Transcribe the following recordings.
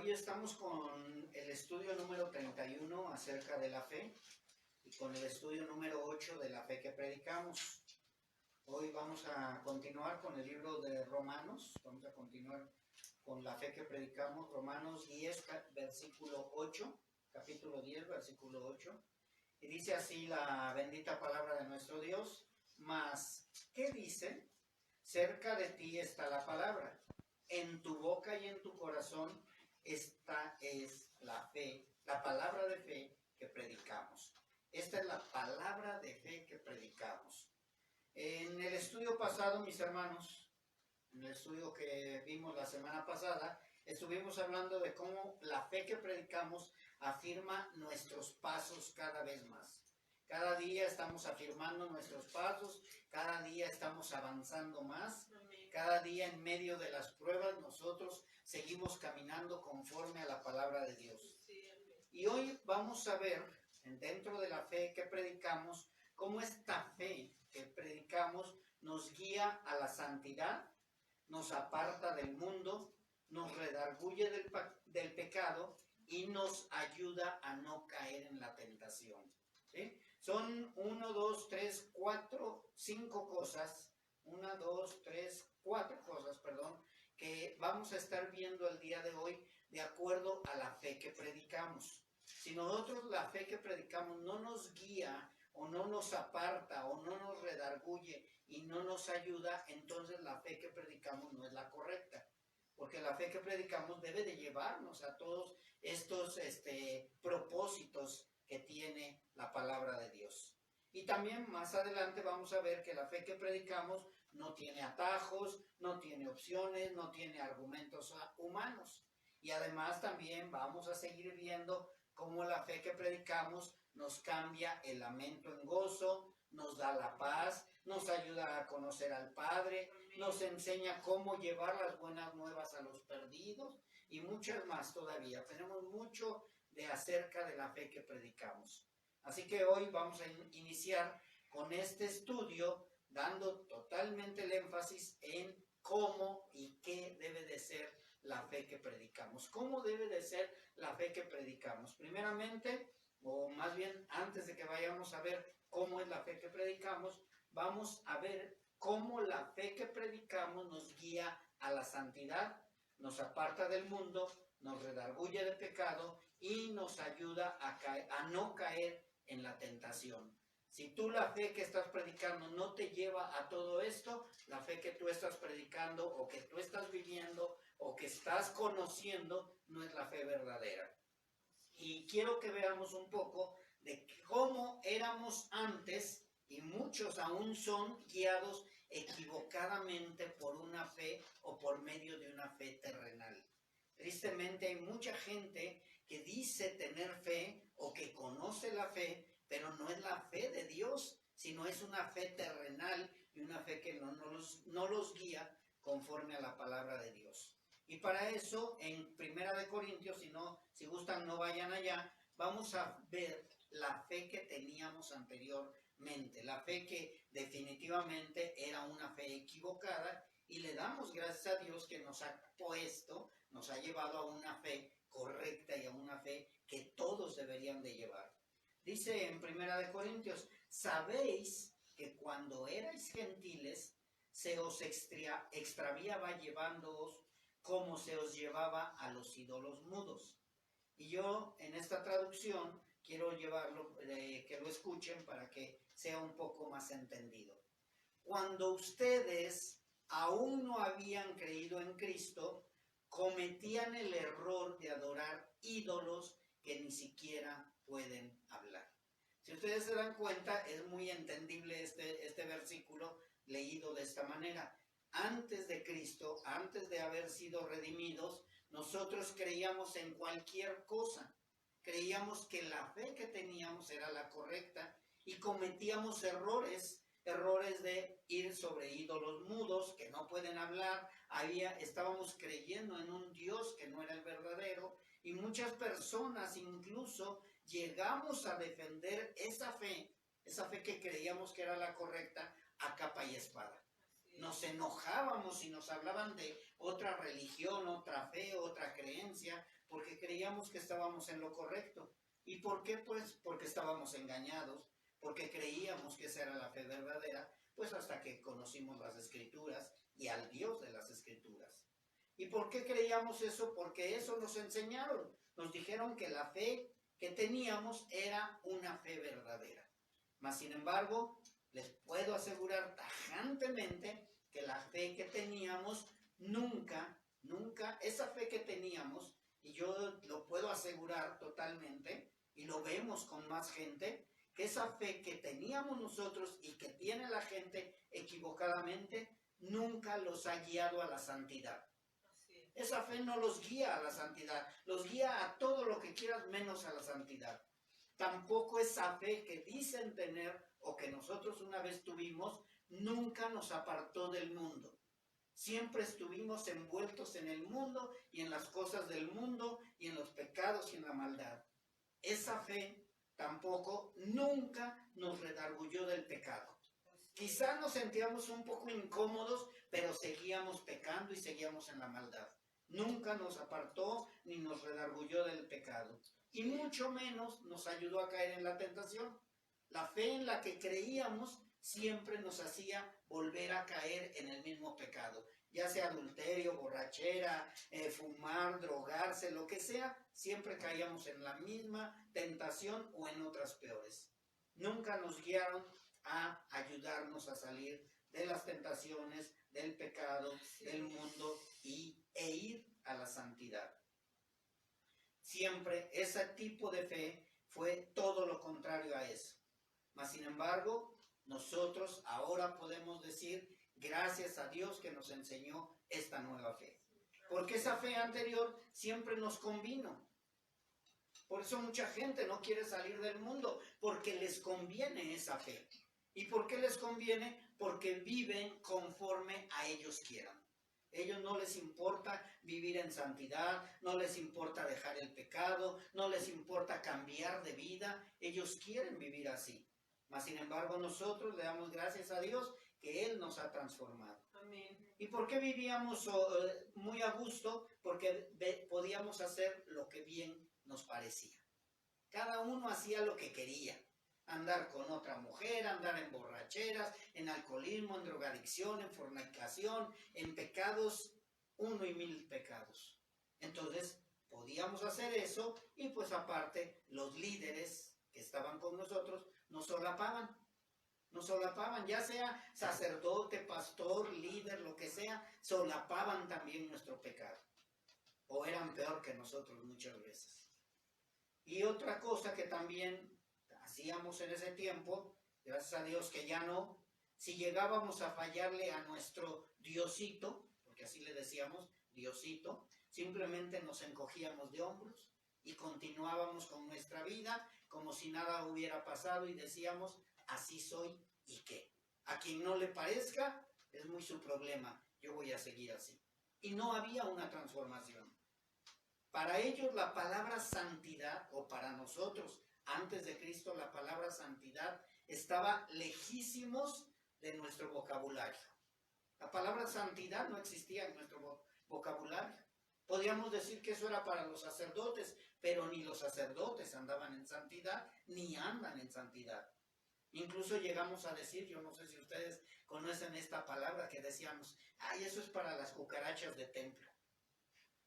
Hoy estamos con el estudio número 31 acerca de la fe y con el estudio número 8 de la fe que predicamos. Hoy vamos a continuar con el libro de Romanos, vamos a continuar con la fe que predicamos, Romanos 10, versículo 8, capítulo 10, versículo 8. Y dice así la bendita palabra de nuestro Dios: mas, ¿qué dice? Cerca de ti está la palabra, en tu boca y en tu corazón. Esta es la fe, la palabra de fe que predicamos. Esta es la palabra de fe que predicamos. En el estudio pasado, mis hermanos, en el estudio que vimos la semana pasada, estuvimos hablando de cómo la fe que predicamos afirma nuestros pasos cada vez más. Cada día estamos afirmando nuestros pasos, cada día estamos avanzando más, cada día en medio de las pruebas nosotros seguimos caminando conforme a la palabra de Dios. Y hoy vamos a ver, dentro de la fe que predicamos, cómo esta fe que predicamos nos guía a la santidad, nos aparta del mundo, nos redarguye del pecado y nos ayuda a no caer en la tentación. ¿Sí? Son 1, 2, 3, 4, 5 cosas, 1, 2, 3, 4 cosas, que vamos a estar viendo el día de hoy de acuerdo a la fe que predicamos. Si nosotros la fe que predicamos no nos guía o no nos aparta o no nos redarguye y no nos ayuda, entonces la fe que predicamos no es la correcta. Porque la fe que predicamos debe de llevarnos a todos estos propósitos que tiene la palabra de Dios. Y también más adelante vamos a ver que la fe que predicamos no tiene atajos, no tiene opciones, no tiene argumentos humanos. Y además también vamos a seguir viendo cómo la fe que predicamos nos cambia el lamento en gozo, nos da la paz, nos ayuda a conocer al Padre, nos enseña cómo llevar las buenas nuevas a los perdidos y muchas más todavía. Tenemos mucho de acerca de la fe que predicamos. Así que hoy vamos a iniciar con este estudio dando totalmente el énfasis en cómo y qué debe de ser la fe que predicamos. ¿Cómo debe de ser la fe que predicamos? Primeramente, o más bien antes de que vayamos a ver cómo es la fe que predicamos, vamos a ver cómo la fe que predicamos nos guía a la santidad, nos aparta del mundo, nos redarguye del pecado y nos ayuda a no caer en la tentación. Si tú la fe que estás predicando no te lleva a todo esto, la fe que tú estás predicando o que tú estás viviendo o que estás conociendo no es la fe verdadera. Y quiero que veamos un poco de cómo éramos antes, y muchos aún son guiados equivocadamente por una fe o por medio de una fe terrenal. Tristemente hay mucha gente que dice tener fe o que conoce la fe, pero no es la fe de Dios, sino es una fe terrenal y una fe que no los guía conforme a la palabra de Dios. Y para eso, en Primera de Corintios, si gustan no vayan allá, vamos a ver la fe que teníamos anteriormente, la fe que definitivamente era una fe equivocada, y le damos gracias a Dios que nos ha llevado a una fe correcta y a una fe que todos deberían de llevar. Dice en Primera de Corintios: sabéis que cuando erais gentiles se os extraviaba llevándoos como se os llevaba a los ídolos mudos. Y yo en esta traducción quiero llevarlo, que lo escuchen para que sea un poco más entendido. Cuando ustedes aún no habían creído en Cristo, cometían el error de adorar ídolos que ni siquiera pueden hablar. Si ustedes se dan cuenta, es muy entendible este versículo leído de esta manera. Antes de Cristo, antes de haber sido redimidos, nosotros creíamos en cualquier cosa. Creíamos que la fe que teníamos era la correcta y cometíamos errores de ir sobre ídolos mudos que no pueden hablar. Estábamos creyendo en un Dios que no era el verdadero, y muchas personas incluso llegamos a defender esa fe que creíamos que era la correcta, a capa y espada. Nos enojábamos y nos hablaban de otra religión, otra fe, otra creencia, porque creíamos que estábamos en lo correcto. ¿Y por qué? Pues porque estábamos engañados, porque creíamos que esa era la fe verdadera, pues hasta que conocimos las Escrituras y al Dios de las Escrituras. ¿Y por qué creíamos eso? Porque eso nos enseñaron. Nos dijeron que la fe que teníamos era una fe verdadera. Mas, sin embargo, les puedo asegurar tajantemente que la fe que teníamos nunca, esa fe que teníamos, y yo lo puedo asegurar totalmente, y lo vemos con más gente, que esa fe que teníamos nosotros y que tiene la gente equivocadamente, nunca los ha guiado a la santidad. Esa fe no los guía a la santidad, los guía a todo lo que quieras menos a la santidad. Tampoco esa fe que dicen tener o que nosotros una vez tuvimos, nunca nos apartó del mundo. Siempre estuvimos envueltos en el mundo y en las cosas del mundo y en los pecados y en la maldad. Esa fe tampoco nunca nos redarguyó del pecado. Quizás nos sentíamos un poco incómodos, pero seguíamos pecando y seguíamos en la maldad. Nunca nos apartó ni nos redarguyó del pecado. Y mucho menos nos ayudó a caer en la tentación. La fe en la que creíamos siempre nos hacía volver a caer en el mismo pecado. Ya sea adulterio, borrachera, fumar, drogarse, lo que sea, siempre caíamos en la misma tentación o en otras peores. Nunca nos guiaron a ayudarnos a salir de las tentaciones, del pecado, del mundo e ir a la santidad. Siempre ese tipo de fe fue todo lo contrario a eso. Mas, sin embargo, nosotros ahora podemos decir gracias a Dios que nos enseñó esta nueva fe. Porque esa fe anterior siempre nos convino. Por eso mucha gente no quiere salir del mundo, porque les conviene esa fe. ¿Y por qué les conviene? Porque viven conforme a ellos quieran. Ellos no les importa vivir en santidad, no les importa dejar el pecado, no les importa cambiar de vida. Ellos quieren vivir así. Mas, sin embargo, nosotros le damos gracias a Dios que Él nos ha transformado. Amén. ¿Y por qué vivíamos muy a gusto? Porque podíamos hacer lo que bien nos parecía. Cada uno hacía lo que quería. Andar con otra mujer, andar en borracheras, en alcoholismo, en drogadicción, en fornicación, en pecados, 1 y 1000 pecados. Entonces, podíamos hacer eso y pues aparte los líderes que estaban con nosotros nos solapaban, ya sea sacerdote, pastor, líder, lo que sea, solapaban también nuestro pecado. O eran peor que nosotros muchas veces. Y otra cosa que también hacíamos en ese tiempo, gracias a Dios que ya no, si llegábamos a fallarle a nuestro Diosito, porque así le decíamos, Diosito, simplemente nos encogíamos de hombros y continuábamos con nuestra vida como si nada hubiera pasado y decíamos, así soy y qué. A quien no le parezca, es muy su problema, yo voy a seguir así. Y no había una transformación. Para ellos la palabra santidad, o para nosotros, antes de Cristo, la palabra santidad estaba lejísimos de nuestro vocabulario. La palabra santidad no existía en nuestro vocabulario. Podíamos decir que eso era para los sacerdotes, pero ni los sacerdotes andaban en santidad, ni andan en santidad. Incluso llegamos a decir, yo no sé si ustedes conocen esta palabra que decíamos, ay, eso es para las cucarachas de templo.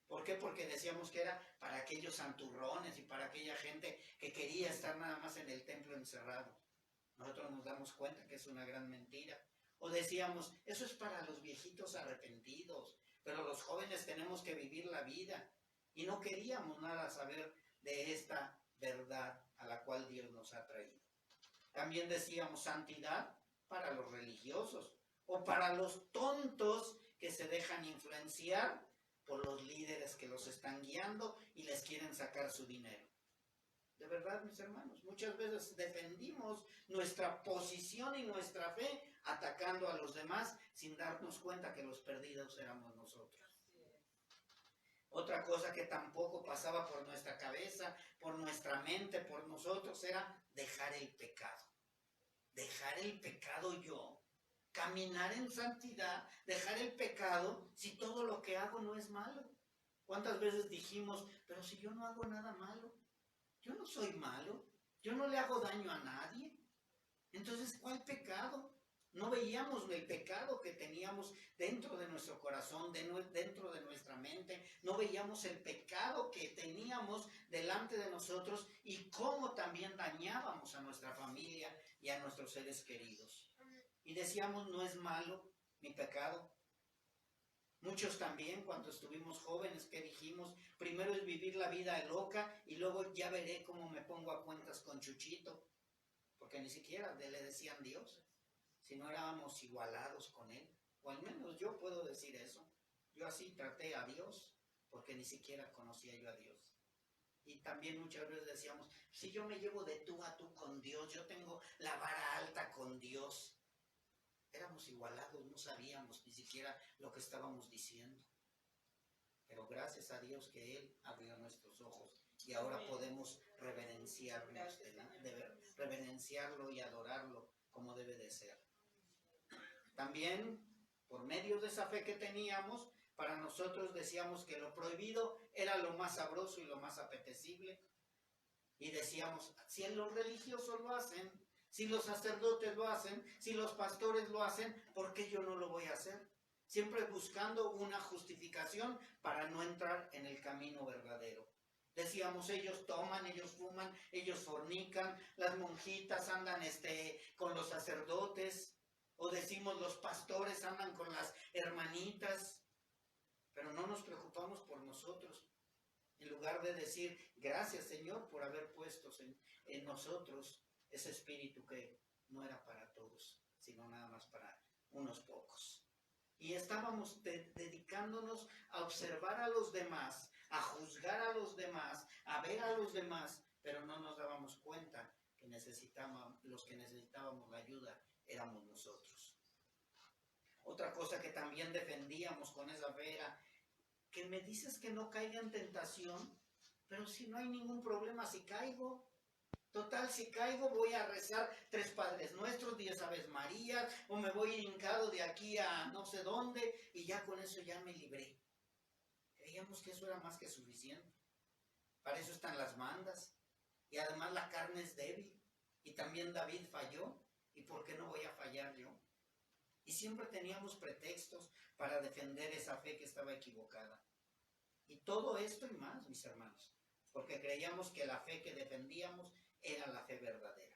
¿Por qué? Porque decíamos que era para aquellos santurrones y para aquella gente que quería estar nada más en el templo encerrado. Nosotros nos damos cuenta que es una gran mentira. O decíamos, eso es para los viejitos arrepentidos, pero los jóvenes tenemos que vivir la vida. Y no queríamos nada saber de esta verdad a la cual Dios nos ha traído. También decíamos santidad para los religiosos o para los tontos que se dejan influenciar por los líderes que los están guiando y les quieren sacar su dinero. De verdad, mis hermanos, muchas veces defendimos nuestra posición y nuestra fe atacando a los demás sin darnos cuenta que los perdidos éramos nosotros. Otra cosa que tampoco pasaba por nuestra cabeza, por nuestra mente, por nosotros, era dejar el pecado. Dejar el pecado yo. Caminar en santidad, dejar el pecado si todo lo que hago no es malo. ¿Cuántas veces dijimos, pero si yo no hago nada malo, yo no soy malo, yo no le hago daño a nadie? Entonces, ¿cuál pecado? No veíamos el pecado que teníamos dentro de nuestro corazón, dentro de nuestra mente. No veíamos el pecado que teníamos delante de nosotros y cómo también dañábamos a nuestra familia y a nuestros seres queridos. Y decíamos, no es malo mi pecado. Muchos también, cuando estuvimos jóvenes, ¿qué dijimos? Primero es vivir la vida loca y luego ya veré cómo me pongo a cuentas con Chuchito. Porque ni siquiera le decían Dios, si no éramos igualados con Él. O al menos yo puedo decir eso. Yo así traté a Dios, porque ni siquiera conocía yo a Dios. Y también muchas veces decíamos, si yo me llevo de tú a tú con Dios, yo tengo la vara alta con Dios. Éramos igualados, no sabíamos ni siquiera lo que estábamos diciendo. Pero gracias a Dios que Él abrió nuestros ojos y ahora podemos reverenciarlo y adorarlo como debe de ser. También, por medio de esa fe que teníamos, para nosotros decíamos que lo prohibido era lo más sabroso y lo más apetecible. Y decíamos, si los religiosos lo hacen, si los sacerdotes lo hacen, si los pastores lo hacen, ¿por qué yo no lo voy a hacer? Siempre buscando una justificación para no entrar en el camino verdadero. Decíamos, ellos toman, ellos fuman, ellos fornican, las monjitas andan con los sacerdotes, o decimos, los pastores andan con las hermanitas, pero no nos preocupamos por nosotros. En lugar de decir, gracias Señor por haber puesto en nosotros ese espíritu que no era para todos, sino nada más para unos pocos. Y estábamos dedicándonos a observar a los demás, a juzgar a los demás, a ver a los demás, pero no nos dábamos cuenta que los que necesitábamos la ayuda éramos nosotros. Otra cosa que también defendíamos con esa fe era que me dices que no caiga en tentación, pero si no hay ningún problema, si caigo. Total, si caigo voy a rezar 3 Padres Nuestros, 10 Aves Marías, o me voy hincado de aquí a no sé dónde, y ya con eso ya me libré. Creíamos que eso era más que suficiente. Para eso están las mandas. Y además la carne es débil. Y también David falló. ¿Y por qué no voy a fallar yo? Y siempre teníamos pretextos para defender esa fe que estaba equivocada. Y todo esto y más, mis hermanos, porque creíamos que la fe que defendíamos era la fe verdadera.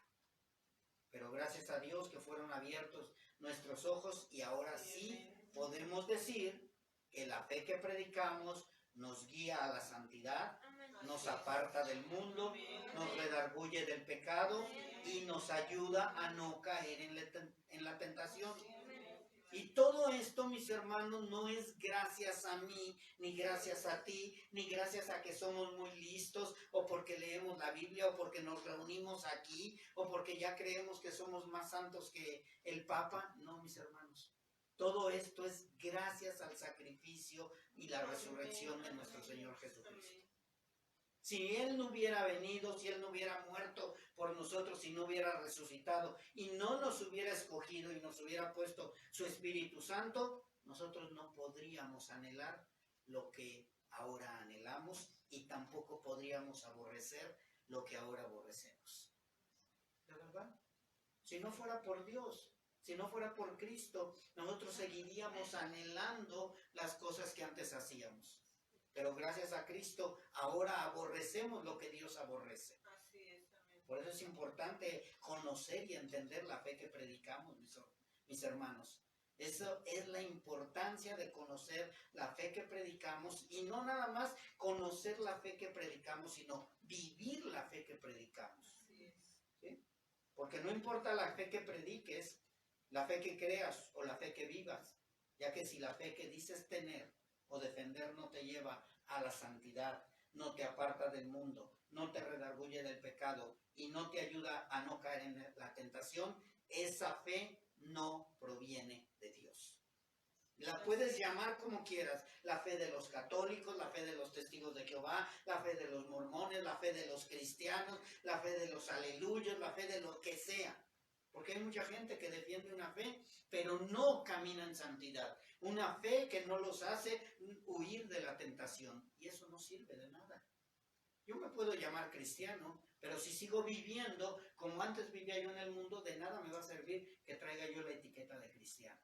Pero gracias a Dios que fueron abiertos nuestros ojos y ahora sí podemos decir que la fe que predicamos nos guía a la santidad, nos aparta del mundo, nos redarguye del pecado y nos ayuda a no caer en la tentación. Y todo esto, mis hermanos, no es gracias a mí, ni gracias a ti, ni gracias a que somos muy listos, o porque leemos la Biblia, o porque nos reunimos aquí, o porque ya creemos que somos más santos que el Papa. No, mis hermanos. Todo esto es gracias al sacrificio y la resurrección de nuestro Señor Jesucristo. Si Él no hubiera venido, si Él no hubiera muerto por nosotros, si no hubiera resucitado y no nos hubiera escogido y nos hubiera puesto su Espíritu Santo, nosotros no podríamos anhelar lo que ahora anhelamos y tampoco podríamos aborrecer lo que ahora aborrecemos. ¿De verdad? Si no fuera por Dios, si no fuera por Cristo, nosotros seguiríamos anhelando las cosas que antes hacíamos. Pero gracias a Cristo, ahora aborrecemos lo que Dios aborrece. Así es, amén. Por eso es importante conocer y entender la fe que predicamos, mis hermanos. Eso es la importancia de conocer la fe que predicamos y no nada más conocer la fe que predicamos, sino vivir la fe que predicamos. Así es. ¿Sí? Porque no importa la fe que prediques, la fe que creas o la fe que vivas, ya que si la fe que dices tener o defender no te lleva a la santidad, no te aparta del mundo, no te redarguye del pecado y no te ayuda a no caer en la tentación, esa fe no proviene de Dios. La puedes llamar como quieras, la fe de los católicos, la fe de los testigos de Jehová, la fe de los mormones, la fe de los cristianos, la fe de los aleluyos, la fe de lo que sea. Porque hay mucha gente que defiende una fe, pero no camina en santidad. una fe que no los hace huir de la tentación. Y eso no sirve de nada. Yo me puedo llamar cristiano, pero si sigo viviendo como antes vivía yo en el mundo, de nada me va a servir que traiga yo la etiqueta de cristiano.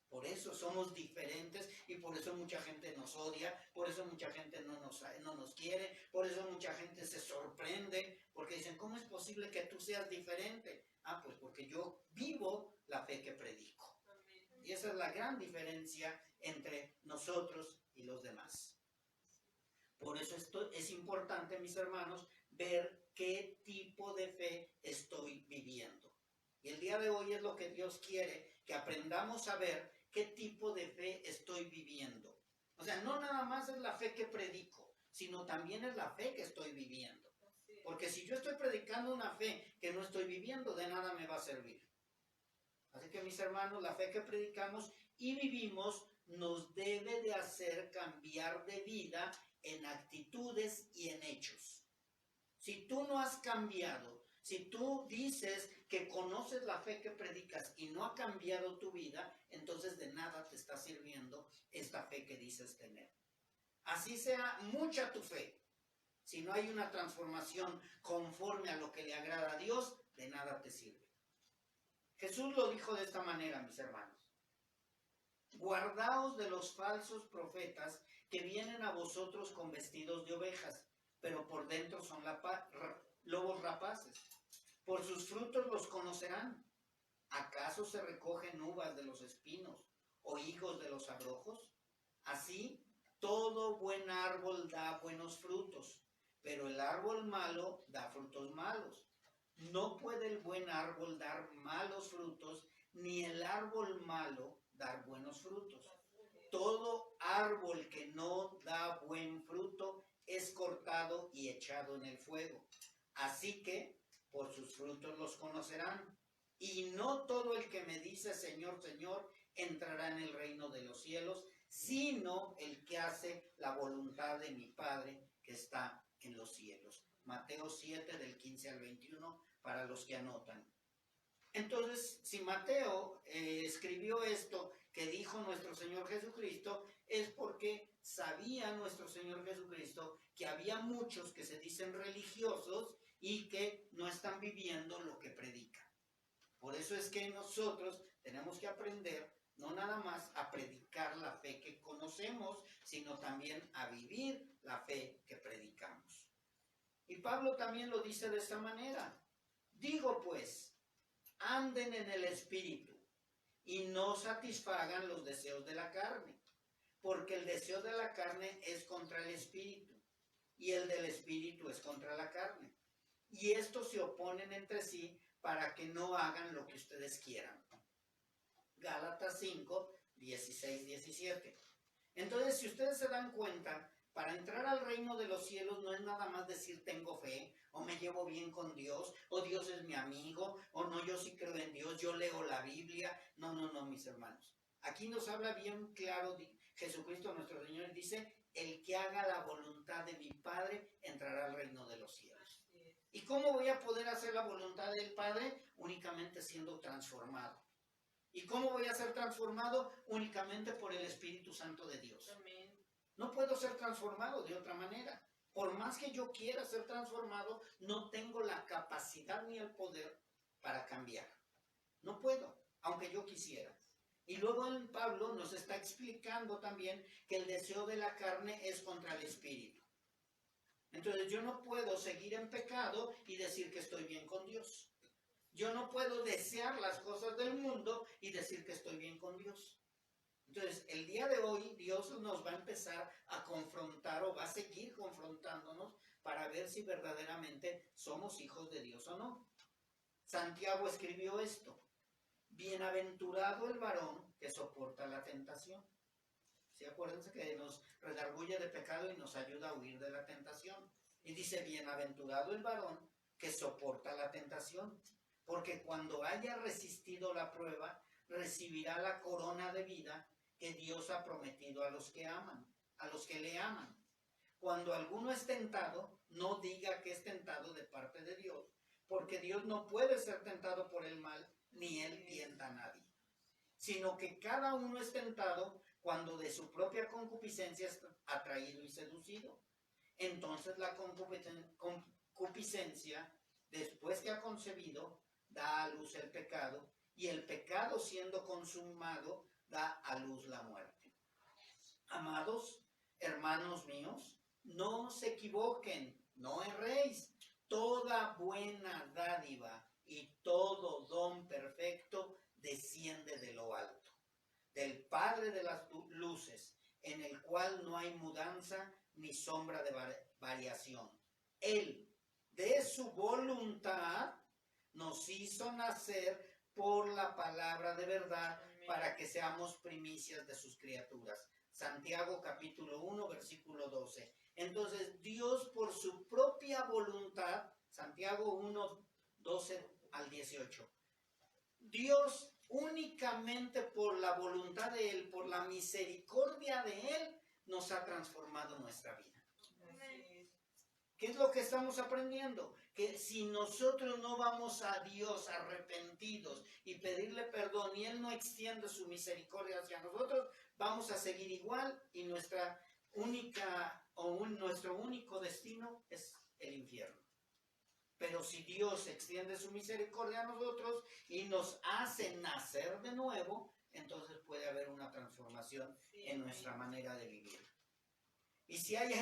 Por eso somos diferentes y por eso mucha gente nos odia, por eso mucha gente no nos quiere, por eso mucha gente se sorprende, porque dicen, ¿cómo es posible que tú seas diferente? Ah, pues porque yo vivo la fe que predico. Y esa es la gran diferencia entre nosotros y los demás. Por eso esto es importante, mis hermanos, ver qué tipo de fe estoy viviendo. Y el día de hoy es lo que Dios quiere, que aprendamos a ver qué tipo de fe estoy viviendo. O sea, no nada más es la fe que predico, sino también es la fe que estoy viviendo. Porque si yo estoy predicando una fe que no estoy viviendo, de nada me va a servir. Así que, mis hermanos, la fe que predicamos y vivimos nos debe de hacer cambiar de vida en actitudes y en hechos. Si tú no has cambiado, si tú dices que conoces la fe que predicas y no ha cambiado tu vida, entonces de nada te está sirviendo esta fe que dices tener. Así sea mucha tu fe, si no hay una transformación conforme a lo que le agrada a Dios, de nada te sirve. Jesús lo dijo de esta manera, mis hermanos. Guardaos de los falsos profetas que vienen a vosotros con vestidos de ovejas, pero por dentro son lobos rapaces. Por sus frutos los conocerán. ¿Acaso se recogen uvas de los espinos o higos de los abrojos? Así, todo buen árbol da buenos frutos, pero el árbol malo da frutos malos. No puede el buen árbol dar malos frutos, ni el árbol malo dar buenos frutos. Todo árbol que no da buen fruto es cortado y echado en el fuego. Así que por sus frutos los conocerán. Y no todo el que me dice Señor, Señor, entrará en el reino de los cielos, sino el que hace la voluntad de mi Padre que está en los cielos. Mateo 7, del 15 al 21, para los que anotan. Entonces, si Mateo escribió esto que dijo nuestro Señor Jesucristo, es porque sabía nuestro Señor Jesucristo que había muchos que se dicen religiosos y que no están viviendo lo que predican. Por eso es que nosotros tenemos que aprender no nada más a predicar la fe que conocemos, sino también a vivir la fe que predicamos. Y Pablo también lo dice de esta manera. Digo pues, anden en el Espíritu y no satisfagan los deseos de la carne, porque el deseo de la carne es contra el Espíritu y el del Espíritu es contra la carne. Y estos se oponen entre sí para que no hagan lo que ustedes quieran. Gálatas 5, 16, 17. Entonces, si ustedes se dan cuenta, para entrar al reino de los cielos no es nada más decir tengo fe, o me llevo bien con Dios, o Dios es mi amigo, o no, yo sí creo en Dios, yo leo la Biblia. No, mis hermanos. Aquí nos habla bien claro Jesucristo nuestro Señor y dice, el que haga la voluntad de mi Padre entrará al reino de los cielos. ¿Y cómo voy a poder hacer la voluntad del Padre? Únicamente siendo transformado. ¿Y cómo voy a ser transformado? Únicamente por el Espíritu Santo de Dios. Amén. No puedo ser transformado de otra manera. Por más que yo quiera ser transformado, no tengo la capacidad ni el poder para cambiar. No puedo, aunque yo quisiera. Y luego en Pablo nos está explicando también que el deseo de la carne es contra el Espíritu. Entonces yo no puedo seguir en pecado y decir que estoy bien con Dios. Yo no puedo desear las cosas del mundo y decir que estoy bien con Dios. Entonces, el día de hoy Dios nos va a empezar a confrontar o va a seguir confrontándonos para ver si verdaderamente somos hijos de Dios o no. Santiago escribió esto. Bienaventurado el varón que soporta la tentación. ¿Sí? Acuérdense que nos redarguye de pecado y nos ayuda a huir de la tentación. Y dice, bienaventurado el varón que soporta la tentación. Porque cuando haya resistido la prueba, recibirá la corona de vida que Dios ha prometido a los que aman, a los que le aman. Cuando alguno es tentado, no diga que es tentado de parte de Dios, porque Dios no puede ser tentado por el mal, ni él tienta a nadie, sino que cada uno es tentado cuando de su propia concupiscencia es atraído y seducido. Entonces la concupiscencia, después que ha concebido, da a luz el pecado, y el pecado, siendo consumado, da a luz la muerte. Amados hermanos míos, no se equivoquen, no erréis. Toda buena dádiva y todo don perfecto desciende de lo alto, del Padre de las luces, en el cual no hay mudanza ni sombra de variación. Él, de su voluntad, nos hizo nacer por la palabra de verdad, para que seamos primicias de sus criaturas. Santiago capítulo 1, versículo 12. Entonces, Dios por su propia voluntad, Santiago 1, 12 al 18. Dios únicamente por la voluntad de Él, por la misericordia de Él, nos ha transformado nuestra vida. ¿Qué es lo que estamos aprendiendo? Que si nosotros no vamos a Dios arrepentidos y pedirle perdón y Él no extiende su misericordia hacia nosotros, vamos a seguir igual y nuestro único destino es el infierno. Pero si Dios extiende su misericordia a nosotros y nos hace nacer de nuevo, entonces puede haber una transformación en nuestra manera de vivir. Y si hay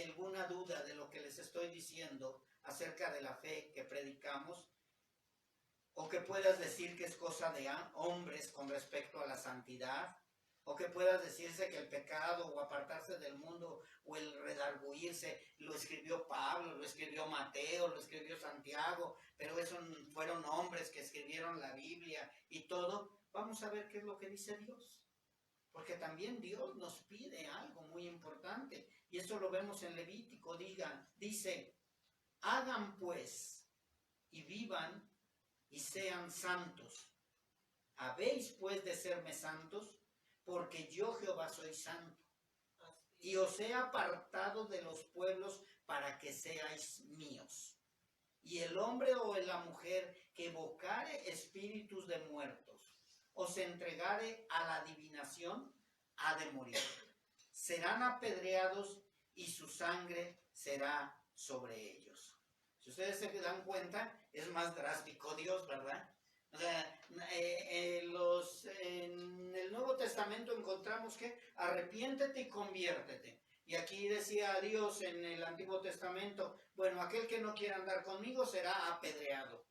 alguna duda de lo que les estoy diciendo acerca de la fe que predicamos, o que puedas decir que es cosa de hombres con respecto a la santidad, o que puedas decirse que el pecado o apartarse del mundo o el redarguirse lo escribió Pablo, lo escribió Mateo, lo escribió Santiago, pero esos fueron hombres que escribieron la Biblia y todo, vamos a ver qué es lo que dice Dios. Porque también Dios nos pide algo muy importante. Y eso lo vemos en Levítico. Dice, hagan pues y vivan y sean santos. Habéis pues de serme santos, porque yo Jehová soy santo. Y os he apartado de los pueblos para que seáis míos. Y el hombre o la mujer que evocare espíritus de muertos, os entregare a la adivinación, ha de morir. Serán apedreados y su sangre será sobre ellos. Si ustedes se dan cuenta, es más drástico Dios, ¿verdad? O sea, en el Nuevo Testamento encontramos que arrepiéntete y conviértete. Y aquí decía Dios en el Antiguo Testamento, bueno, aquel que no quiera andar conmigo será apedreado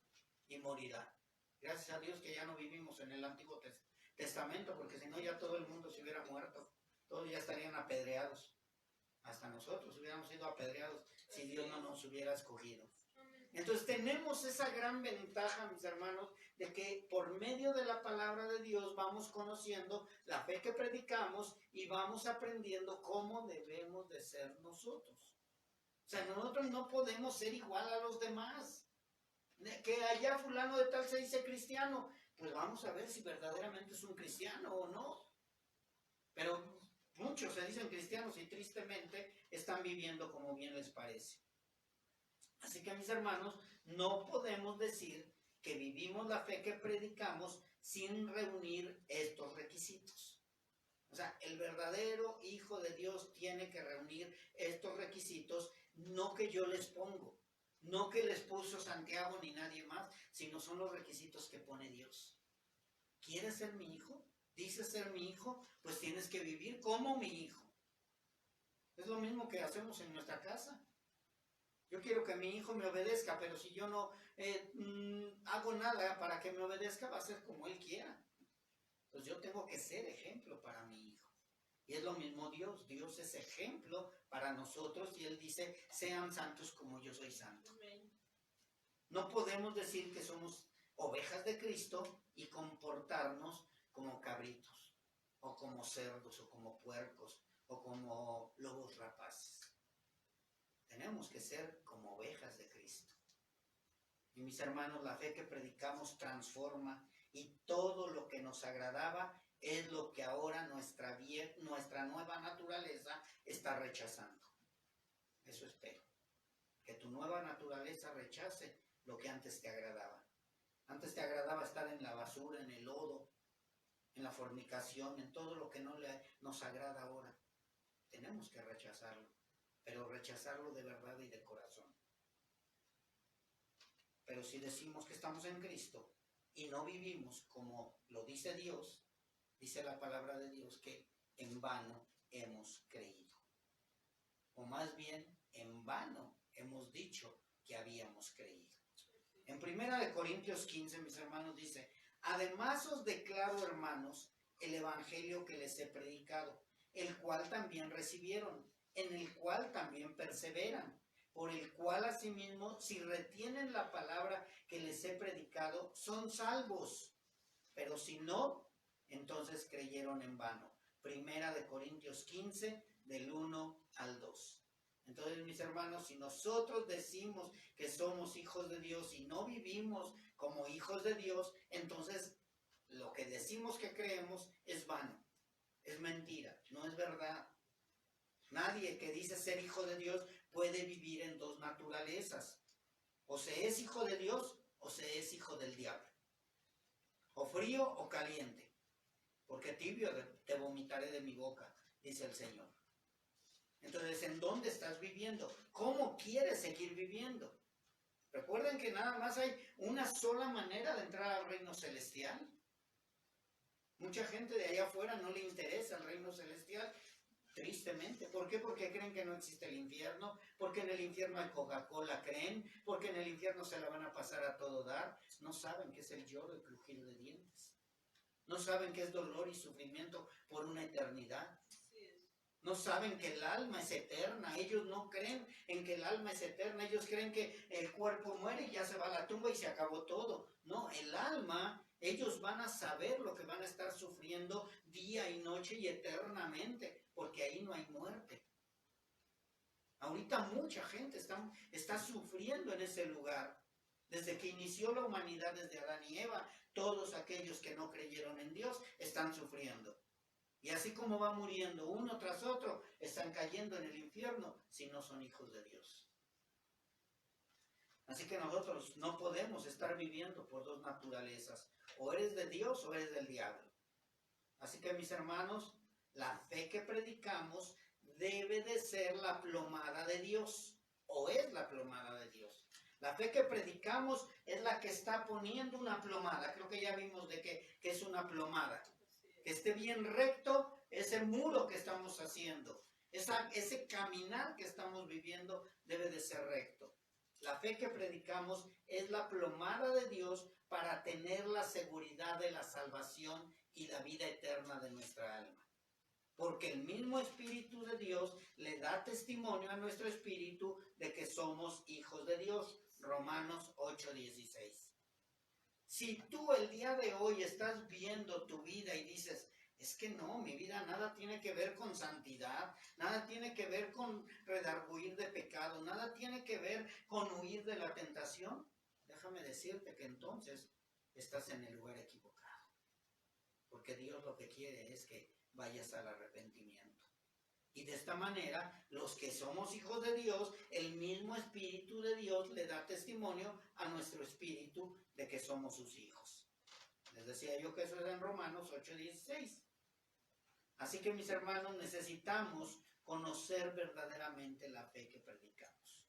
y morirá. Gracias a Dios que ya no vivimos en el Antiguo Testamento, porque si no ya todo el mundo se hubiera muerto. Todos ya estarían apedreados. Hasta nosotros hubiéramos sido apedreados si Dios no nos hubiera escogido. Entonces tenemos esa gran ventaja, mis hermanos, de que por medio de la palabra de Dios vamos conociendo la fe que predicamos y vamos aprendiendo cómo debemos de ser nosotros. O sea, nosotros no podemos ser igual a los demás. Que allá fulano de tal se dice cristiano, pues vamos a ver si verdaderamente es un cristiano o no. Pero muchos se dicen cristianos y tristemente están viviendo como bien les parece. Así que mis hermanos, no podemos decir que vivimos la fe que predicamos sin reunir estos requisitos. O sea, el verdadero Hijo de Dios tiene que reunir estos requisitos, no que yo les pongo, no que les puso Santiago ni nadie más, sino son los requisitos que pone Dios. ¿Quieres ser mi hijo? ¿Dices ser mi hijo? Pues tienes que vivir como mi hijo. Es lo mismo que hacemos en nuestra casa. Yo quiero que mi hijo me obedezca, pero si yo no hago nada para que me obedezca, va a ser como él quiera. Pues yo tengo que ser ejemplo para mi hijo. Y es lo mismo Dios. Dios es ejemplo para nosotros y Él dice, sean santos como yo soy santo. No podemos decir que somos ovejas de Cristo y comportarnos como cabritos, o como cerdos, o como puercos, o como lobos rapaces. Tenemos que ser como ovejas de Cristo. Y mis hermanos, la fe que predicamos transforma, y todo lo que nos agradaba es lo que ahora nuestra nueva naturaleza está rechazando. Eso espero. Que tu nueva naturaleza rechace lo que antes te agradaba. Antes te agradaba estar en la basura, en el lodo, en la fornicación, en todo lo que no nos agrada ahora. Tenemos que rechazarlo, pero rechazarlo de verdad y de corazón. Pero si decimos que estamos en Cristo y no vivimos como lo dice Dios, dice la palabra de Dios que en vano hemos creído. O más bien, en vano hemos dicho que habíamos creído. En 1 Corintios 15, mis hermanos, dice: además os declaro, hermanos, el evangelio que les he predicado, el cual también recibieron, en el cual también perseveran, por el cual asimismo, si retienen la palabra que les he predicado, son salvos. Pero si no, entonces creyeron en vano. 1 Corintios 15, del 1 al 2. Entonces, mis hermanos, si nosotros decimos que somos hijos de Dios y no vivimos como hijos de Dios, entonces lo que decimos que creemos es vano, es mentira, no es verdad. Nadie que dice ser hijo de Dios puede vivir en dos naturalezas. O se es hijo de Dios o se es hijo del diablo. O frío o caliente. Porque tibio te vomitaré de mi boca, dice el Señor. Entonces, ¿en dónde estás viviendo? ¿Cómo quieres seguir viviendo? Recuerden que nada más hay una sola manera de entrar al reino celestial. Mucha gente de allá afuera no le interesa el reino celestial, tristemente. ¿Por qué? Porque creen que no existe el infierno, porque en el infierno hay Coca-Cola, creen, porque en el infierno se la van a pasar a todo dar. No saben qué es el lloro y crujir de dientes. No saben qué es dolor y sufrimiento por una eternidad. No saben que el alma es eterna. Ellos no creen en que el alma es eterna. Ellos creen que el cuerpo muere y ya se va a la tumba y se acabó todo. No, el alma, ellos van a saber lo que van a estar sufriendo día y noche y eternamente, porque ahí no hay muerte. Ahorita mucha gente está sufriendo en ese lugar. Desde que inició la humanidad, desde Adán y Eva, todos aquellos que no creyeron en Dios están sufriendo. Y así como va muriendo uno tras otro, están cayendo en el infierno si no son hijos de Dios. Así que nosotros no podemos estar viviendo por dos naturalezas. O eres de Dios o eres del diablo. Así que, mis hermanos, la fe que predicamos debe de ser la plomada de Dios. O es la plomada de Dios. La fe que predicamos es la que está poniendo una plomada. Creo que ya vimos de que es una plomada. Que esté bien recto ese muro que estamos haciendo. Ese caminar que estamos viviendo debe de ser recto. La fe que predicamos es la plomada de Dios para tener la seguridad de la salvación y la vida eterna de nuestra alma. Porque el mismo Espíritu de Dios le da testimonio a nuestro espíritu de que somos hijos de Dios. Romanos 8:16. Si tú el día de hoy estás viendo tu vida y dices, es que no, mi vida nada tiene que ver con santidad, nada tiene que ver con redarguir de pecado, nada tiene que ver con huir de la tentación, déjame decirte que entonces estás en el lugar equivocado. Porque Dios lo que quiere es que vayas al arrepentimiento. Y de esta manera, los que somos hijos de Dios, el mismo Espíritu de Dios le da testimonio a nuestro espíritu de que somos sus hijos. Les decía yo que eso es en Romanos 8:16. Así que, mis hermanos, necesitamos conocer verdaderamente la fe que predicamos.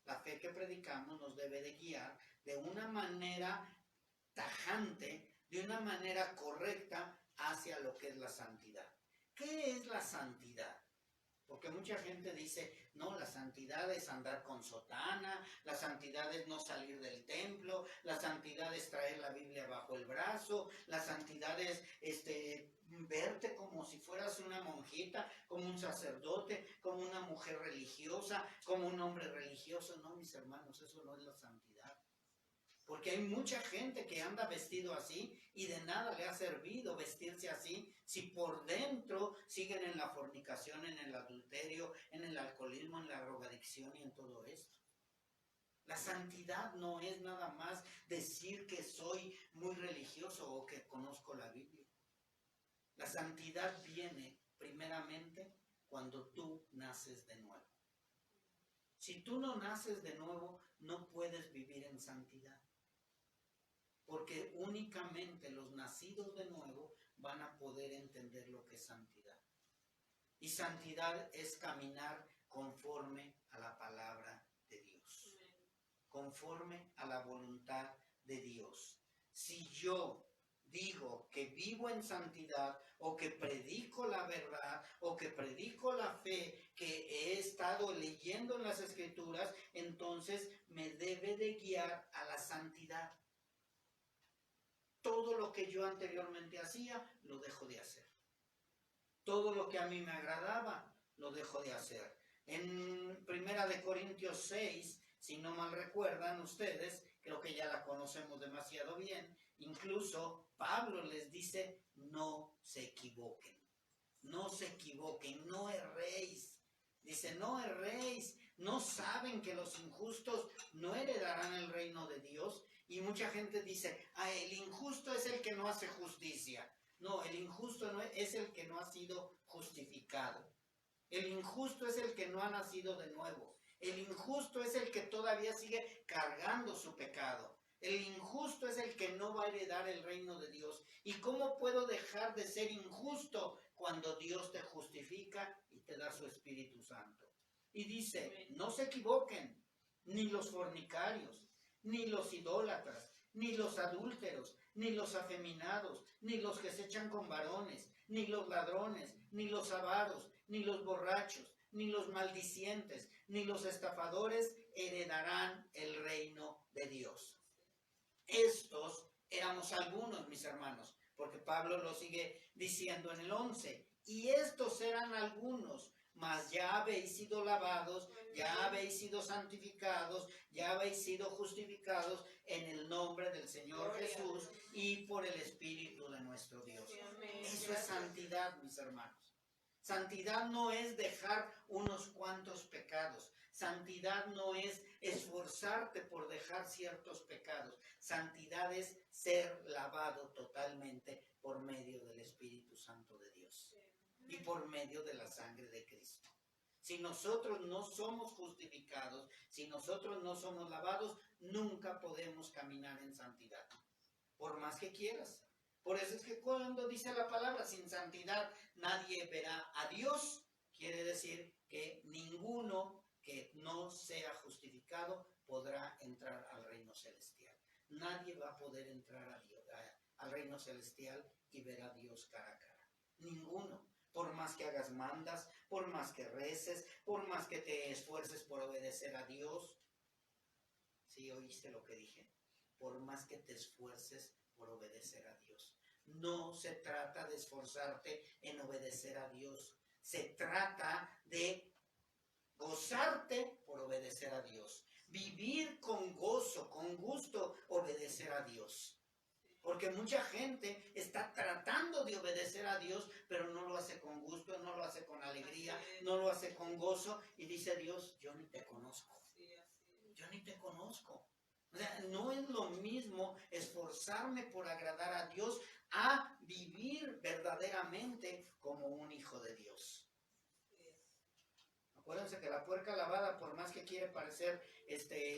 La fe que predicamos nos debe de guiar de una manera tajante, de una manera correcta hacia lo que es la santidad. ¿Qué es la santidad? Porque mucha gente dice, no, la santidad es andar con sotana, la santidad es no salir del templo, la santidad es traer la Biblia bajo el brazo, la santidad es verte como si fueras una monjita, como un sacerdote, como una mujer religiosa, como un hombre religioso. No, mis hermanos, eso no es la santidad. Porque hay mucha gente que anda vestido así y de nada le ha servido vestirse así si por dentro siguen en la fornicación, en el adulterio, en el alcoholismo, en la drogadicción y en todo esto. La santidad no es nada más decir que soy muy religioso o que conozco la Biblia. La santidad viene primeramente cuando tú naces de nuevo. Si tú no naces de nuevo, no puedes vivir en santidad. Porque únicamente los nacidos de nuevo van a poder entender lo que es santidad. Y santidad es caminar conforme a la palabra de Dios, conforme a la voluntad de Dios. Si yo digo que vivo en santidad, o que predico la verdad, o que predico la fe que he estado leyendo en las Escrituras, entonces me debe de guiar a la santidad. Todo lo que yo anteriormente hacía, lo dejo de hacer. Todo lo que a mí me agradaba, lo dejo de hacer. En 1 Corintios 6, si no mal recuerdan ustedes, creo que ya la conocemos demasiado bien, incluso Pablo les dice, no se equivoquen, no se equivoquen, no erréis. Dice, no erréis, no saben que los injustos no heredarán el reino de Dios. Y mucha gente dice, el injusto es el que no hace justicia. No, el injusto no es el que no ha sido justificado. El injusto es el que no ha nacido de nuevo. El injusto es el que todavía sigue cargando su pecado. El injusto es el que no va a heredar el reino de Dios. ¿Y cómo puedo dejar de ser injusto cuando Dios te justifica y te da su Espíritu Santo? Y dice, no se equivoquen, ni los fornicarios, ni los idólatras, ni los adúlteros, ni los afeminados, ni los que se echan con varones, ni los ladrones, ni los avaros, ni los borrachos, ni los maldicientes, ni los estafadores heredarán el reino de Dios. Estos éramos algunos, mis hermanos, porque Pablo lo sigue diciendo en el 11. Y estos eran algunos, mas ya habéis sido lavados, ya habéis sido santificados, ya habéis sido justificados en el nombre del Señor Jesús y por el Espíritu de nuestro Dios. Eso es santidad, mis hermanos. Santidad no es dejar unos cuantos pecados. Santidad no es esforzarte por dejar ciertos pecados. Santidad es ser lavado totalmente por medio del Espíritu Santo de Dios y por medio de la sangre de Cristo. Si nosotros no somos justificados, si nosotros no somos lavados, nunca podemos caminar en santidad, por más que quieras. Por eso es que cuando dice la palabra, sin santidad nadie verá a Dios, quiere decir que ninguno que no sea justificado podrá entrar al reino celestial. Nadie va a poder entrar al reino celestial y ver a Dios cara a cara. Ninguno. Por más que hagas mandas, por más que reces, por más que te esfuerces por obedecer a Dios. ¿Sí oíste lo que dije? Por más que te esfuerces por obedecer a Dios. No se trata de esforzarte en obedecer a Dios. Se trata de gozarte por obedecer a Dios. Vivir con gozo, con gusto, obedecer a Dios. Porque mucha gente está tratando de obedecer a Dios, pero no lo hace con gusto, no lo hace con alegría, no lo hace con gozo. Y dice Dios, yo ni te conozco. Yo ni te conozco. O sea, no es lo mismo esforzarme por agradar a Dios a vivir verdaderamente como un hijo de Dios. Acuérdense que la puerca lavada, por más que quiere parecer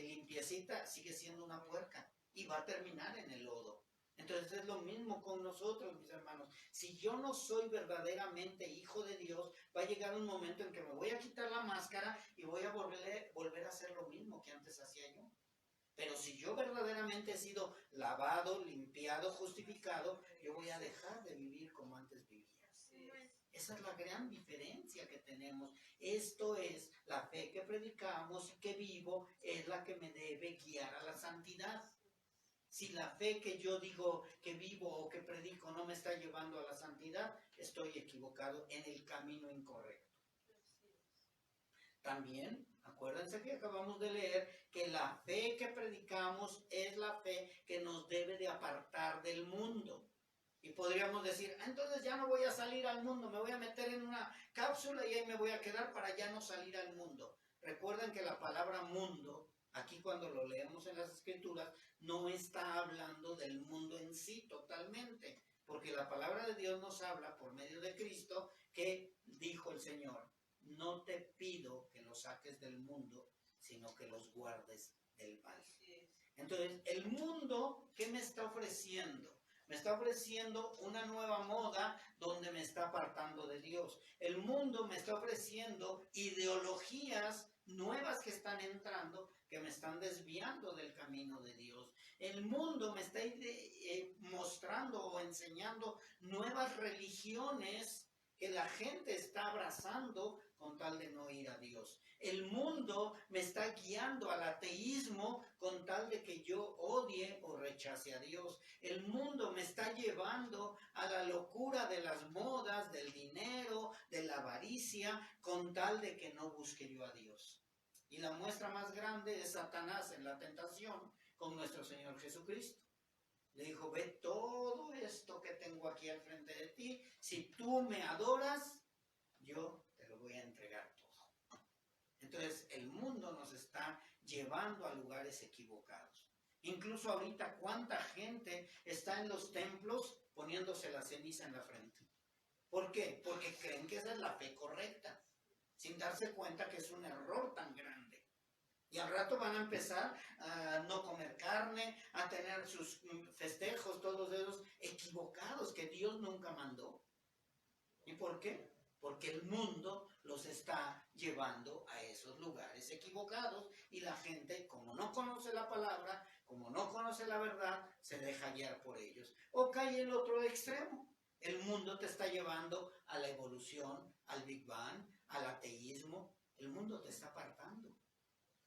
limpiecita, sigue siendo una puerca y va a terminar en el lodo. Entonces es lo mismo con nosotros, mis hermanos. Si yo no soy verdaderamente hijo de Dios, va a llegar un momento en que me voy a quitar la máscara y voy a volver a hacer lo mismo que antes hacía yo. Pero si yo verdaderamente he sido lavado, limpiado, justificado, yo voy a dejar de vivir como antes vivía. Esa es la gran diferencia que tenemos. Esto es la fe que predicamos y que vivo, es la que me debe guiar a la santidad. Si la fe que yo digo que vivo o que predico no me está llevando a la santidad, estoy equivocado en el camino incorrecto. También, acuérdense que acabamos de leer que la fe que predicamos es la fe que nos debe de apartar del mundo. Y podríamos decir, entonces ya no voy a salir al mundo, me voy a meter en una cápsula y ahí me voy a quedar para ya no salir al mundo. Recuerden que la palabra mundo, aquí cuando lo leemos en las Escrituras, no está hablando del mundo en sí totalmente, porque la palabra de Dios nos habla por medio de Cristo que dijo el Señor, no te pido que los saques del mundo, sino que los guardes del mal. Entonces, el mundo, ¿qué me está ofreciendo? me está ofreciendo una nueva moda donde me está apartando de Dios. El mundo me está ofreciendo ideologías nuevas que están entrando, que me están desviando del camino de Dios. El mundo me está mostrando o enseñando nuevas religiones que la gente está abrazando con tal de no ir a Dios. El mundo me está guiando al ateísmo con tal de que yo odie o rechace a Dios. El mundo me está llevando a la locura de las modas, del dinero, de la avaricia, con tal de que no busque yo a Dios. Y la muestra más grande es Satanás en la tentación con nuestro Señor Jesucristo. Le dijo, ve todo esto que tengo aquí al frente de ti, si tú me adoras, yo te lo voy a entregar todo. Entonces el mundo nos está llevando a lugares equivocados. Incluso ahorita cuánta gente está en los templos poniéndose la ceniza en la frente. ¿Por qué? Porque creen que esa es la fe correcta, sin darse cuenta que es un error tan grande. Y al rato van a empezar a no comer carne, a tener sus festejos, todos esos equivocados que Dios nunca mandó. ¿Y por qué? Porque el mundo los está llevando a esos lugares equivocados y la gente, como no conoce la palabra, como no conoce la verdad, se deja guiar por ellos. O cae el otro extremo. El mundo te está llevando a la evolución, al Big Bang, al ateísmo. El mundo te está apartando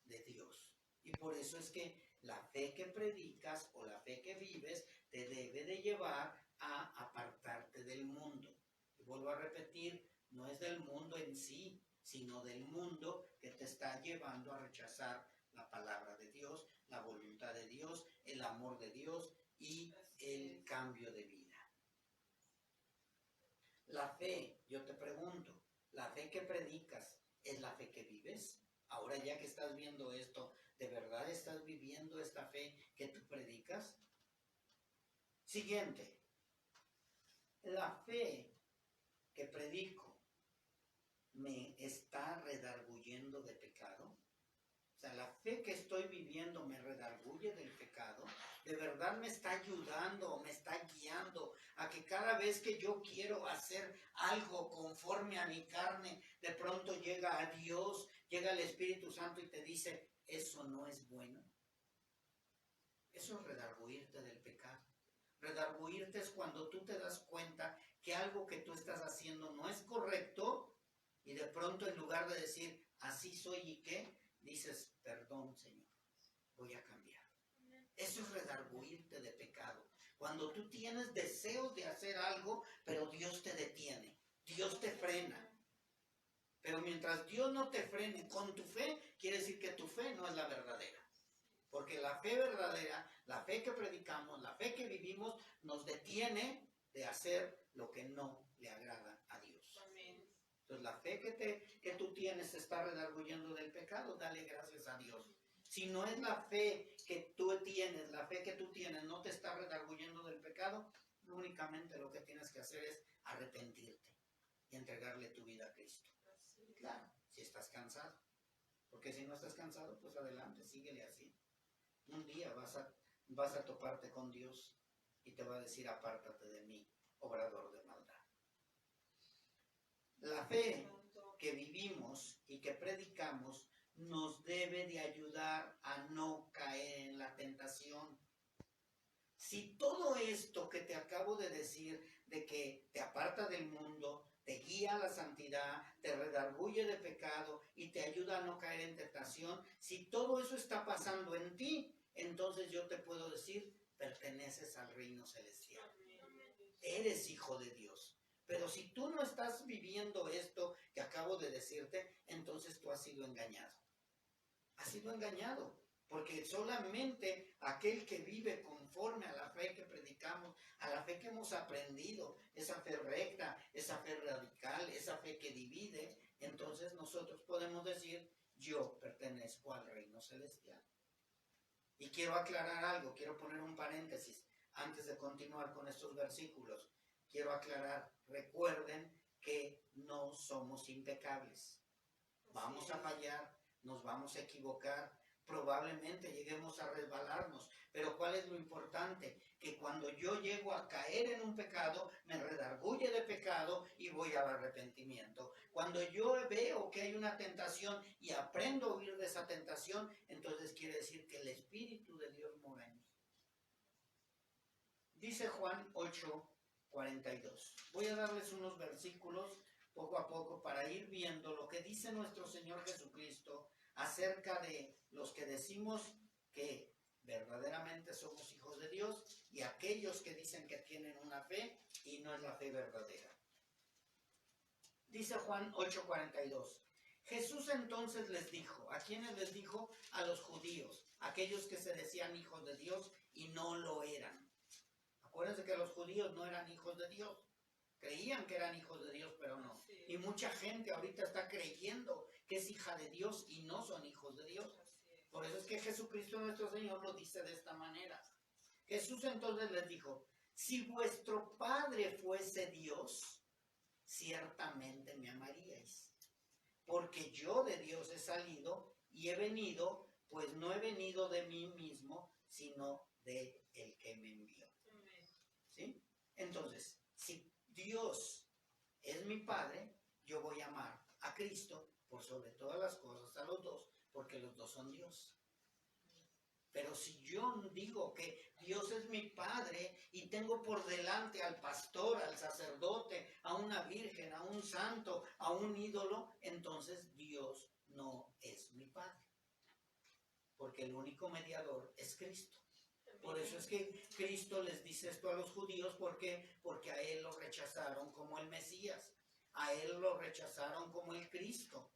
de Dios. Y por eso es que la fe que predicas o la fe que vives te debe de llevar a apartarte del mundo. Y vuelvo a repetir, no es del mundo en sí, sino del mundo que te está llevando a rechazar la palabra de Dios, la voluntad de Dios, el amor de Dios y el cambio de vida. La fe, yo te pregunto, ¿la fe que predicas es la fe que vives? Ahora ya que estás viendo esto, ¿de verdad estás viviendo esta fe que tú predicas? Siguiente, la fe que predico me está redarguyendo de pecado. O sea, la fe que estoy viviendo me redarguye del pecado. De verdad me está ayudando o me está guiando a que cada vez que yo quiero hacer algo conforme a mi carne, de pronto llega a Dios, llega el Espíritu Santo y te dice, eso no es bueno. Eso es redarguirte del pecado. Redarguirte es cuando tú te das cuenta que algo que tú estás haciendo no es correcto y de pronto en lugar de decir, así soy y qué, dices, perdón, Señor, voy a cambiar. Eso es redarguirte de pecado. Cuando tú tienes deseos de hacer algo, pero Dios te detiene, Dios te frena. Pero mientras Dios no te frene con tu fe, quiere decir que tu fe no es la verdadera. Porque la fe verdadera, la fe que predicamos, la fe que vivimos, nos detiene de hacer lo que no le agrada a Dios. Amén. Entonces la fe que tú tienes te está redarguyendo del pecado, dale gracias a Dios. Si no es la fe que tú tienes, la fe que tú tienes no te está redarguyendo del pecado, únicamente lo que tienes que hacer es arrepentirte y entregarle tu vida a Cristo. Claro, si estás cansado. Porque si no estás cansado, pues adelante, síguele así. Un día vas a toparte con Dios y te va a decir, apártate de mí, obrador de maldad. La fe que vivimos y que predicamos nos debe de ayudar a no caer en la tentación. Si todo esto que te acabo de decir, de que te aparta del mundo, te guía a la santidad, te redarguye de pecado y te ayuda a no caer en tentación, si todo eso está pasando en ti, entonces yo te puedo decir, perteneces al reino celestial. Eres hijo de Dios. Pero si tú no estás viviendo esto que acabo de decirte, entonces tú has sido engañado. Has sido engañado. Porque solamente aquel que vive conforme a la fe que predicamos, a la fe que hemos aprendido, esa fe recta, esa fe radical, esa fe que divide, entonces nosotros podemos decir, yo pertenezco al reino celestial. Y quiero aclarar algo, quiero poner un paréntesis antes de continuar con estos versículos. Quiero aclarar, recuerden que no somos impecables. Vamos a fallar, nos vamos a equivocar, Probablemente lleguemos a resbalarnos, pero ¿cuál es lo importante? Que cuando yo llego a caer en un pecado, me redarguye de pecado y voy al arrepentimiento. Cuando yo veo que hay una tentación y aprendo a huir de esa tentación, entonces quiere decir que el Espíritu de Dios mora en mí. Dice Juan 8:42. Voy a darles unos versículos poco a poco para ir viendo lo que dice nuestro Señor Jesucristo acerca de los que decimos que verdaderamente somos hijos de Dios y aquellos que dicen que tienen una fe y no es la fe verdadera. Dice Juan 8:42. Jesús entonces les dijo, ¿a quiénes les dijo? A los judíos, aquellos que se decían hijos de Dios y no lo eran. Acuérdense que los judíos no eran hijos de Dios. Creían que eran hijos de Dios, pero no. Sí. Y mucha gente ahorita está creyendo que es hija de Dios y no son hijos de Dios. Por eso es que Jesucristo nuestro Señor lo dice de esta manera. Jesús entonces les dijo, si vuestro Padre fuese Dios, ciertamente me amaríais. Porque yo de Dios he salido y he venido, pues no he venido de mí mismo, sino de el que me envió. ¿Sí? Entonces, si Dios es mi Padre, yo voy a amar a Cristo por sobre todas las cosas, a los dos, porque los dos son Dios. Pero si yo digo que Dios es mi Padre y tengo por delante al pastor, al sacerdote, a una virgen, a un santo, a un ídolo, entonces Dios no es mi Padre. Porque el único mediador es Cristo. Por eso es que Cristo les dice esto a los judíos, ¿por qué? Porque a Él lo rechazaron como el Mesías, a Él lo rechazaron como el Cristo,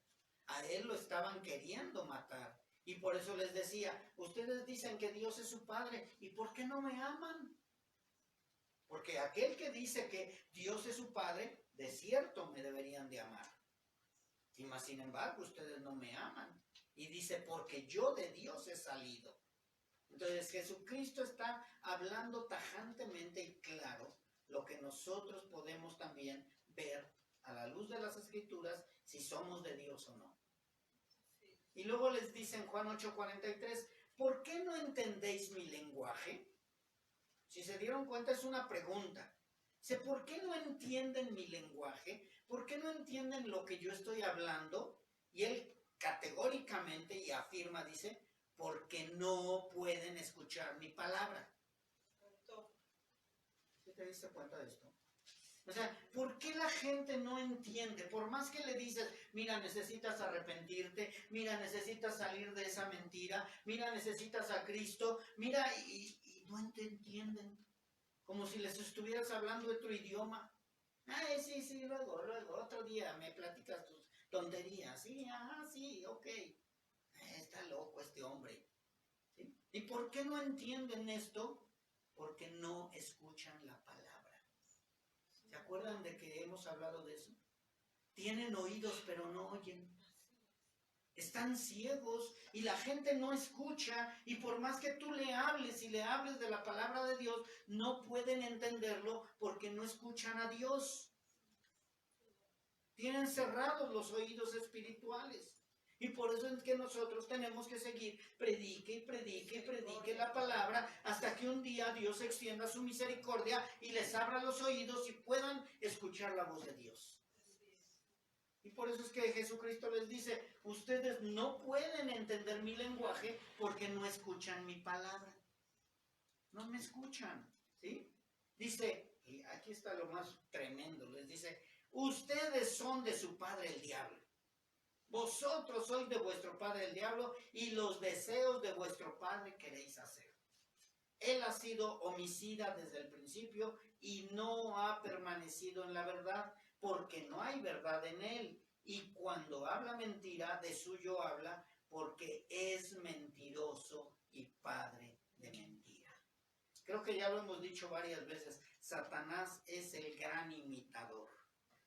a Él lo estaban queriendo matar. Y por eso les decía, ustedes dicen que Dios es su Padre, ¿y por qué no me aman? Porque aquel que dice que Dios es su Padre, de cierto me deberían de amar. Y más sin embargo, ustedes no me aman. Y dice, porque yo de Dios he salido. Entonces Jesucristo está hablando tajantemente y claro lo que nosotros podemos también ver a la luz de las Escrituras si somos de Dios o no. Y luego les dice en Juan 8:43, ¿por qué no entendéis mi lenguaje? Si se dieron cuenta es una pregunta. ¿Por qué no entienden mi lenguaje? ¿Por qué no entienden lo que yo estoy hablando? Y él categóricamente y afirma, dice, porque no pueden escuchar mi palabra. ¿Sí te diste cuenta de esto? O sea, ¿por qué la gente no entiende? Por más que le dices, mira, necesitas arrepentirte, mira, necesitas salir de esa mentira, mira, necesitas a Cristo, mira, y no te entienden. Como si les estuvieras hablando otro idioma. Ay, sí, luego, otro día me platicas tus tonterías. Sí, sí, ok. Está loco este hombre. ¿Sí? ¿Y por qué no entienden esto? Porque no escuchan la palabra. ¿Se acuerdan de que hemos hablado de eso? Tienen oídos pero no oyen. Están ciegos y la gente no escucha y por más que tú le hables y le hables de la palabra de Dios, no pueden entenderlo porque no escuchan a Dios. Tienen cerrados los oídos espirituales. Y por eso es que nosotros tenemos que seguir, predique la palabra hasta que un día Dios extienda su misericordia y les abra los oídos y puedan escuchar la voz de Dios. Y por eso es que Jesucristo les dice, ustedes no pueden entender mi lenguaje porque no escuchan mi palabra. No me escuchan, ¿sí? Dice, y aquí está lo más tremendo, les dice, ustedes son de su padre el diablo. Vosotros sois de vuestro padre el diablo y los deseos de vuestro padre queréis hacer. Él ha sido homicida desde el principio y no ha permanecido en la verdad porque no hay verdad en él. Y cuando habla mentira, de suyo habla porque es mentiroso y padre de mentira. Creo que ya lo hemos dicho varias veces, Satanás es el gran imitador.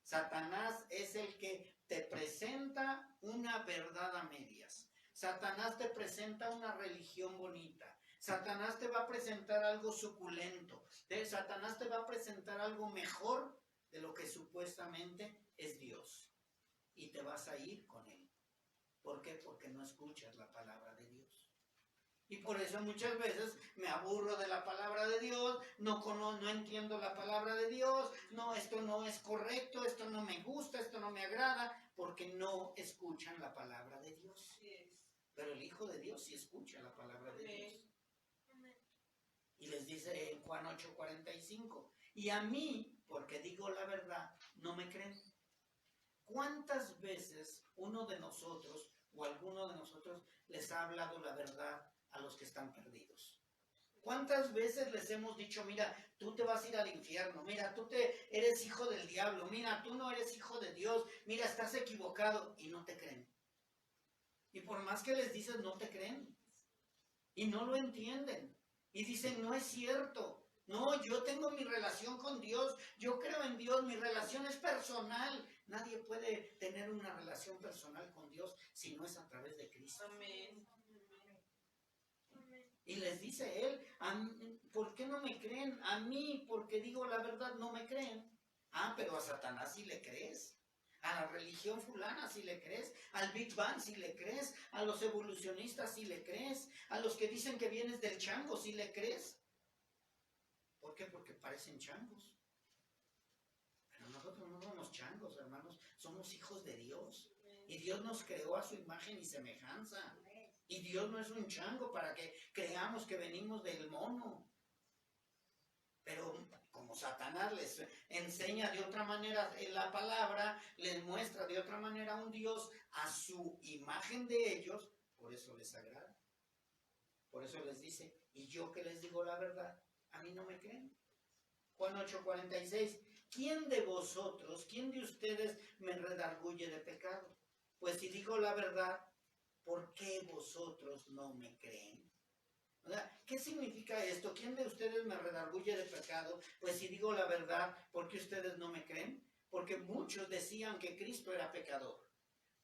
Satanás es el que te presenta una verdad a medias. Satanás te presenta una religión bonita. Satanás te va a presentar algo suculento. Satanás te va a presentar algo mejor de lo que supuestamente es Dios. Y te vas a ir con él. ¿Por qué? Porque no escuchas la palabra de Dios. Y por eso muchas veces me aburro de la palabra de Dios, no entiendo la palabra de Dios, no, esto no es correcto, esto no me gusta, esto no me agrada, porque no escuchan la palabra de Dios. Pero el Hijo de Dios sí escucha la palabra de Dios. Y les dice en Juan 8:45, y a mí, porque digo la verdad, no me creen. ¿Cuántas veces uno de nosotros o alguno de nosotros les ha hablado la verdad a los que están perdidos? ¿Cuántas veces les hemos dicho, mira, tú te vas a ir al infierno, mira, eres hijo del diablo, mira, tú no eres hijo de Dios, mira, estás equivocado, y no te creen? Y por más que les dices, no te creen, y no lo entienden, y dicen, no es cierto. No, yo tengo mi relación con Dios, yo creo en Dios, mi relación es personal. Nadie puede tener una relación personal con Dios si no es a través de Cristo. Amén. Y les dice él, ¿por qué no me creen? A mí, porque digo la verdad, no me creen. Ah, pero a Satanás sí le crees. A la religión fulana sí le crees. Al Big Bang sí le crees. A los evolucionistas sí le crees. A los que dicen que vienes del chango sí le crees. ¿Por qué? Porque parecen changos. Pero nosotros no somos changos, hermanos. Somos hijos de Dios. Y Dios nos creó a su imagen y semejanza. Y Dios no es un chango para que creamos que venimos del mono. Pero como Satanás les enseña de otra manera la palabra, les muestra de otra manera un Dios a su imagen de ellos, por eso les agrada. Por eso les dice, y yo que les digo la verdad, a mí no me creen. Juan 8:46, ¿quién de vosotros, quién de ustedes me redarguye de pecado? Pues si digo la verdad, ¿por qué vosotros no me creen? O sea, ¿qué significa esto? ¿Quién de ustedes me redarguye de pecado? Pues si digo la verdad, ¿por qué ustedes no me creen? Porque muchos decían que Cristo era pecador.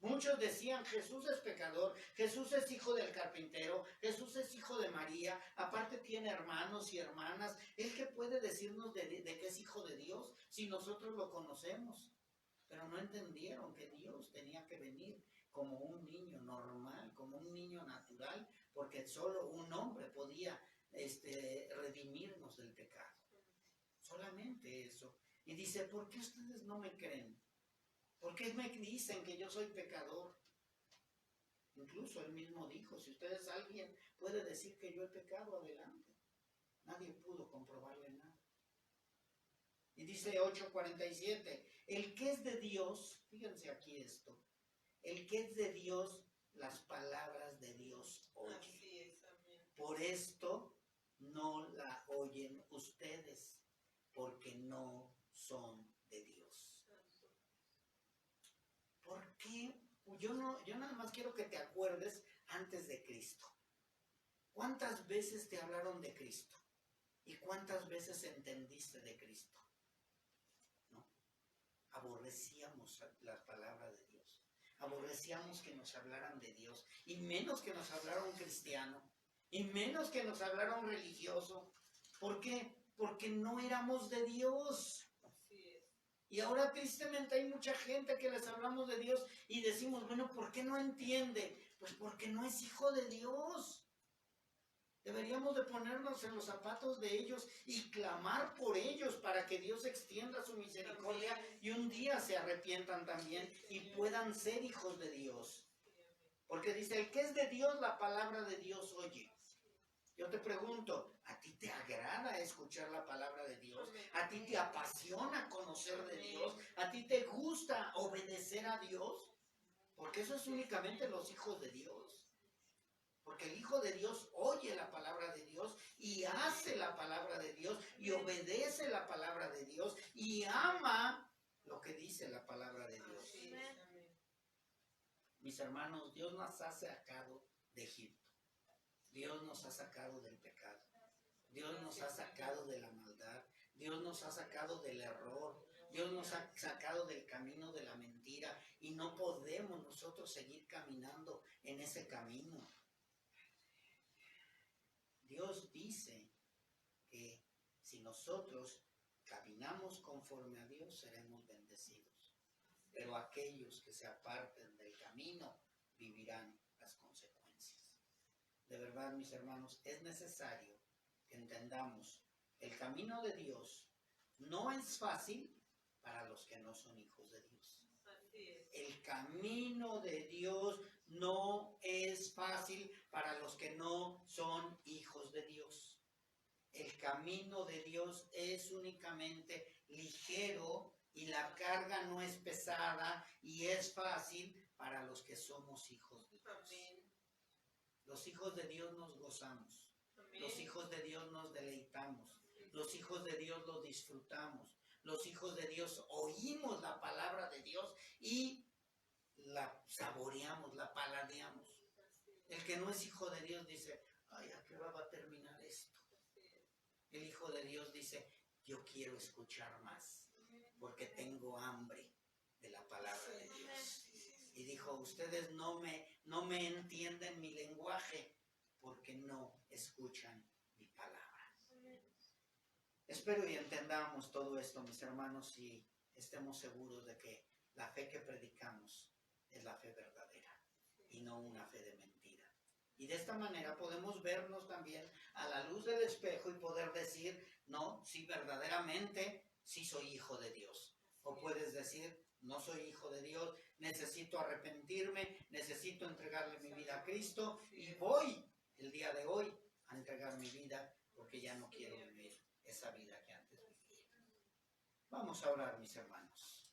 Muchos decían, Jesús es pecador, Jesús es hijo del carpintero, Jesús es hijo de María, aparte tiene hermanos y hermanas. ¿Él qué puede decirnos de que es hijo de Dios si nosotros lo conocemos? Pero no entendieron que Dios tenía que venir como un niño normal, como un niño natural, porque solo un hombre podía redimirnos del pecado. Solamente eso. Y dice, ¿por qué ustedes no me creen? ¿Por qué me dicen que yo soy pecador? Incluso él mismo dijo, si ustedes alguien puede decir que yo he pecado, adelante. Nadie pudo comprobarle nada. Y dice 8:47, el que es de Dios, fíjense aquí esto, el que es de Dios, las palabras de Dios oye. Así es, amén. Por esto no la oyen ustedes, porque no son de Dios. ¿Por qué? Yo nada más quiero que te acuerdes antes de Cristo. ¿Cuántas veces te hablaron de Cristo? ¿Y cuántas veces entendiste de Cristo? ¿No? Aborrecíamos la palabra de Dios. Aborrecíamos que nos hablaran de Dios. Y menos que nos hablara un cristiano. Y menos que nos hablara un religioso. ¿Por qué? Porque no éramos de Dios. Y ahora tristemente hay mucha gente que les hablamos de Dios y decimos, bueno, ¿por qué no entiende? Pues porque no es hijo de Dios. Deberíamos de ponernos en los zapatos de ellos y clamar por ellos para que Dios extienda su misericordia y un día se arrepientan también y puedan ser hijos de Dios. Porque dice, el que es de Dios, la palabra de Dios oye. Yo te pregunto, ¿a ti te agrada escuchar la palabra de Dios? ¿A ti te apasiona conocer de Dios? ¿A ti te gusta obedecer a Dios? Porque eso es únicamente los hijos de Dios. Porque el Hijo de Dios oye la palabra de Dios y hace la palabra de Dios y obedece la palabra de Dios y ama lo que dice la palabra de Dios. Mis hermanos, Dios nos ha sacado de Egipto. Dios nos ha sacado del pecado. Dios nos ha sacado de la maldad. Dios nos ha sacado del error. Dios nos ha sacado del camino de la mentira. Y no podemos nosotros seguir caminando en ese camino. Dios dice que si nosotros caminamos conforme a Dios, seremos bendecidos. Pero aquellos que se aparten del camino vivirán las consecuencias. de verdad, mis hermanos, es necesario que entendamos el camino de Dios no es fácil para los que no son hijos de Dios. El camino de Dios no es fácil para los que no son hijos de Dios. El camino de Dios es únicamente ligero y la carga no es pesada y es fácil para los que somos hijos de Dios. Los hijos de Dios nos gozamos. Los hijos de Dios nos deleitamos. Los hijos de Dios lo disfrutamos. Los hijos de Dios oímos la palabra de Dios y la saboreamos, la paladeamos. El que no es hijo de Dios dice, ay, ¿a qué hora va a terminar esto? El hijo de Dios dice, yo quiero escuchar más, porque tengo hambre de la palabra de Dios. Y dijo, ustedes no me entienden mi lenguaje, porque no escuchan mi palabra. Espero y entendamos todo esto, mis hermanos, y estemos seguros de que la fe que predicamos es la fe verdadera y no una fe de mentira. Y de esta manera podemos vernos también a la luz del espejo y poder decir, no, sí, verdaderamente, sí soy hijo de Dios. O puedes decir, no soy hijo de Dios, necesito arrepentirme, necesito entregarle mi vida a Cristo y voy el día de hoy a entregar mi vida porque ya no quiero vivir esa vida que antes vivía. Vamos a orar, mis hermanos.